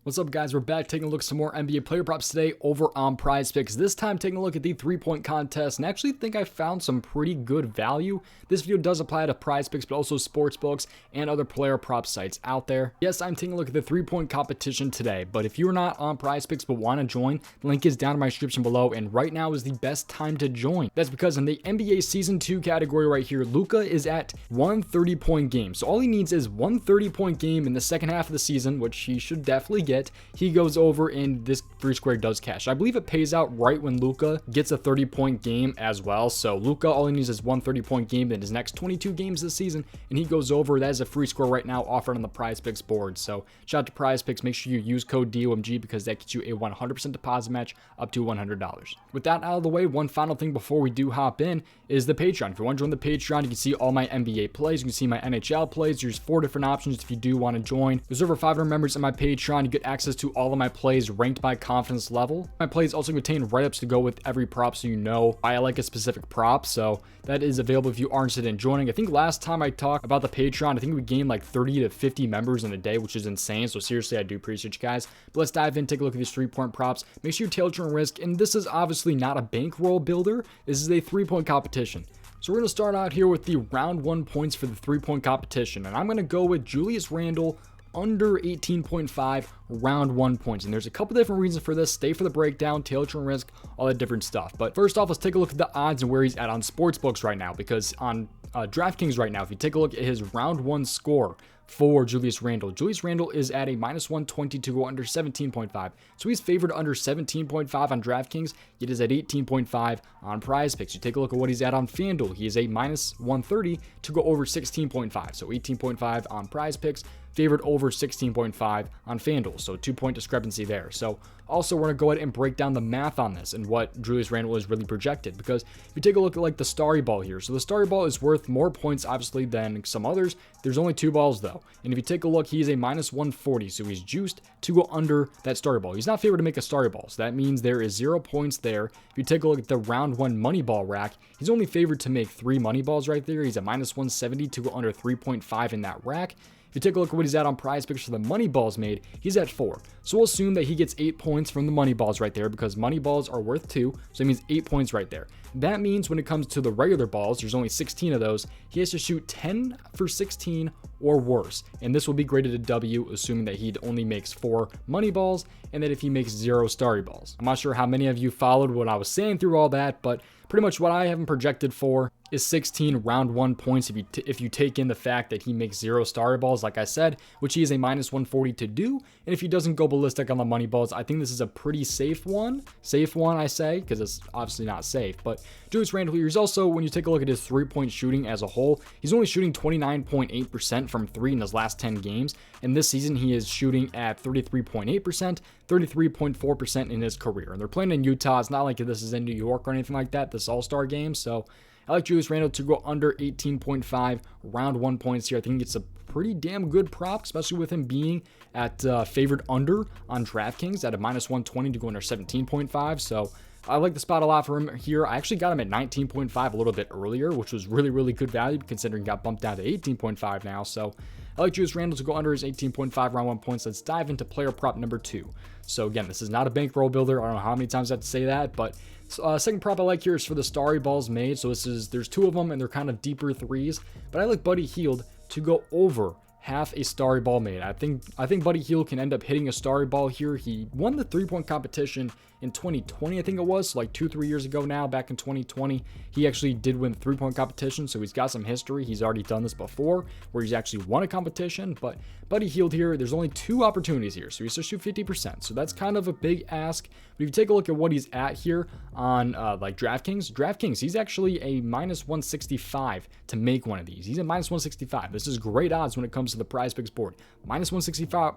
What's up, guys? We're back taking a look at some more NBA player props today over on prizepicks. This time taking a look at the three-point contest, and actually think I found some pretty good value. This video does apply to prizepicks, but also sportsbooks and other player prop sites out there. Yes, I'm taking a look at the three-point competition today, but if you're not on prizepicks but want to join, the link is down in my description below, and right now is the best time to join. That's because in the NBA Season 2 category right here, Luka is at one 30-point game. So all he needs is one 30-point game in the second half of the season, which he should definitely get. He goes over and this free square does cash. I believe it pays out right when Luka gets a 30-point game as well. So Luka, all he needs is one 30-point game in his next 22 games this season, and he goes over. That is a free score right now offered on the prizepicks board. So shout out to prizepicks. Make sure you use code DOMG because that gets you a 100% deposit match up to $100. With that out of the way, one final thing before we do hop in is the Patreon. If you want to join the Patreon, you can see all my NBA plays. You can see my NHL plays. There's 4 different options if you do want to join. There's over 500 members in my Patreon. You get access to all of my plays ranked by confidence level. My plays also contain write-ups to go with every prop, so you know why I like a specific prop. So that is available if you are interested in joining. I think last time I talked about the Patreon, I think we gained like 30 to 50 members in a day, which is insane. So seriously, I do appreciate you guys. But let's dive in, take a look at these 3-point props. Make sure you tailor your risk. And this is obviously not a bankroll builder. This is a 3-point competition. So we're going to start out here with the round 1 points for the 3-point competition. And I'm going to go with Julius Randle under 18.5 round 1 points. And there's a couple different reasons for this. Stay for the breakdown, tailor your risk, all that different stuff. But first off, let's take a look at the odds and where he's at on sportsbooks right now, because on DraftKings right now, if you take a look at his round 1 score for Julius Randle is at a minus 120 to go under 17.5. So he's favored under 17.5 on DraftKings. It is at 18.5 on prizepicks. You take a look at what he's at on FanDuel. He is a minus 130 to go over 16.5. So 18.5 on prizepicks, favored over 16.5 on FanDuel. So 2-point discrepancy there. So also, we're going to go ahead and break down the math on this and what Julius Randle is really projected. Because if you take a look at like the Starry Ball here, so the Starry Ball is worth more points, obviously, than some others. There's only 2 balls, though. And if you take a look, he's a minus 140, so he's juiced to go under that Starry Ball. He's not favored to make a Starry Ball, so that means there is 0 points there. If you take a look at the round 1 money ball rack, he's only favored to make 3 money balls right there. He's a minus 170 to go under 3.5 in that rack. If you take a look at what he's at on prizepicks for the money balls made, he's at 4. So we'll assume that he gets 8 points from the money balls right there, because money balls are worth 2. So it means 8 points right there. That means when it comes to the regular balls, there's only 16 of those. He has to shoot 10 for 16 or worse. And this will be graded a W, assuming that he only makes 4 money balls and that if he makes 0 starry balls. I'm not sure how many of you followed what I was saying through all that, but pretty much what I have him projected for is 16 round 1 points if you take in the fact that he makes 0 starry balls, like I said, which he is a minus 140 to do. And if he doesn't go ballistic on the money balls, I think this is a pretty safe one. Safe one, I say, because it's obviously not safe. But Julius Randle here is also, when you take a look at his 3-point shooting as a whole, he's only shooting 29.8% from 3 in his last 10 games. And this season, he is shooting at 33.8%, 33.4% in his career. And they're playing in Utah. It's not like this is in New York or anything like that, this All-Star game. So I like Julius Randle to go under 18.5 round 1 points here. I think it's a pretty damn good prop, especially with him being at favored under on DraftKings at a minus 120 to go under 17.5. So I like the spot a lot for him here. I actually got him at 19.5 a little bit earlier, which was really, really good value considering he got bumped down to 18.5 now. So I like Julius Randle to go under his 18.5 round 1 points. Let's dive into player prop number 2. So again, this is not a bankroll builder. I don't know how many times I have to say that, but second prop I like here is for the starry balls made. So there's 2 of them and they're kind of deeper 3s, but I like Buddy Hield to go over half a starry ball made. I think Buddy Hield can end up hitting a starry ball here. He won the 3-point competition in 2020, I think it was, so like 2-3 years ago now. Back in 2020, he actually did win the 3-point competition, so he's got some history. He's already done this before, where he's actually won a competition. But Buddy Hield here, there's only 2 opportunities here, so he has to shoot 50%. So that's kind of a big ask. But if you take a look at what he's at here on like DraftKings, he's actually a minus 165 to make one of these. He's a minus 165. This is great odds when it comes to the prizepicks board. Minus 165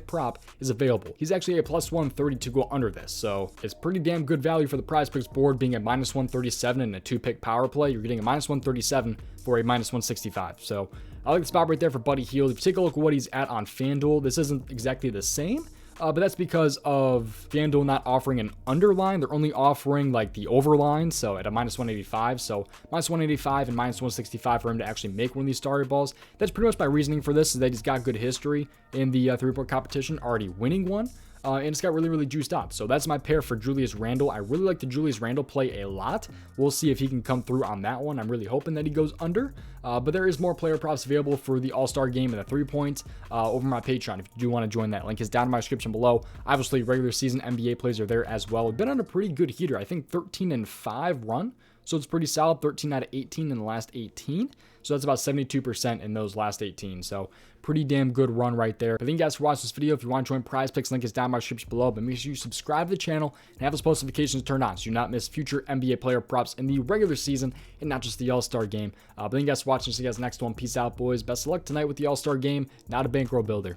prop is available. He's actually a plus 130 to go under this, so it's pretty damn good value for the prizepicks board, being a minus 137 in a 2-pick power play. You're getting a minus 137 for a minus 165. So I like the spot right there for Buddy Hield. If you take a look at what he's at on FanDuel, this isn't exactly the same, but that's because of FanDuel not offering an underline. They're only offering like the overline, so at a minus 185. So minus 185 and minus 165 for him to actually make one of these starter balls. That's pretty much my reasoning for this, is that he's got good history in the 3-point competition, already winning one. And it's got really, really juiced odds. So that's my pair for Julius Randle. I really like the Julius Randle play a lot. We'll see if he can come through on that one. I'm really hoping that he goes under. But there is more player props available for the All-Star game and the 3-point over my Patreon if you do want to join that. Link is down in my description below. Obviously, regular season NBA plays are there as well. We've been on a pretty good heater. I think 13-5 run. So it's pretty solid, 13 out of 18 in the last 18. So that's about 72% in those last 18. So pretty damn good run right there. Thank you guys for watching this video. If you want to join Prize Picks, link is down in my description below. But make sure you subscribe to the channel and have those post notifications turned on so you do not miss future NBA player props in the regular season and not just the All-Star game. But thank you guys for watching. See you guys next one. Peace out, boys. Best of luck tonight with the All-Star game. Not a bankroll builder.